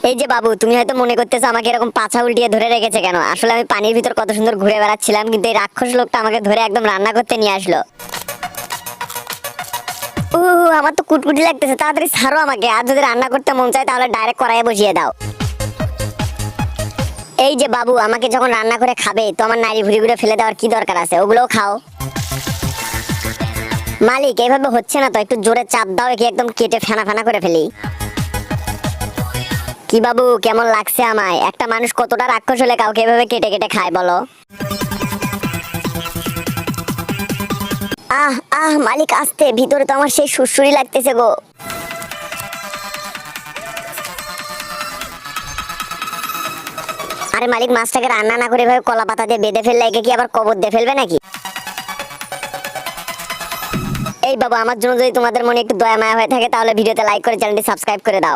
এই যে বাবু, তুমি হয়তো মনে করতেছো আমাকে এরকম পাছা উল্টিয়ে ধরে রেখেছে কেন। আসলে আমি পানির ভিতর কত সুন্দর ঘুরে বেড়াচ্ছিলাম, কিন্তু এই রাক্ষস লোকটা আমাকে ধরে একদম রান্না করতে নিয়ে আসলো। আমার তো কুটকুটি লাগতেছে, তাড়াতাড়ি ছাড়ো আমাকে। আর যদি রান্না করতে মন চায় তাহলে ডাইরেক্ট কড়াইয়ে বসিয়ে দাও। এই যে বাবু, আমাকে যখন রান্না করে খাবে তো আমার নাড়ি ভুড়িগুলো ফেলে দেওয়ার কি দরকার আছে, ওগুলোও খাও। মালিক, এইভাবে হচ্ছে না তো, একটু জোরে চাপ দাও, একে একদম কেটে ফেনা ফেনা করে ফেলি। কি বাবু, কেমন লাগছে আমায়? একটা মানুষ কতটা রাক্ষস হলে কাউকে এভাবে কেটে কেটে খায় বলো? আহ আহ মালিক, আসতে, ভিতরে তো আমার সেই সুড়সুড়ি লাগতেছে গো। আরে মালিক, মাছটাকে রান্না না করে এভাবে কলা পাতা দিয়ে বেঁধে ফেললে একে কি আবার কবর দিয়ে ফেলবে নাকি? এই বাবু, আমার জন্য যদি তোমাদের মনে একটু দয়া মায়া হয়ে থাকে তাহলে ভিডিওতে লাইক করে চ্যানেলটি সাবস্ক্রাইব করে দাও।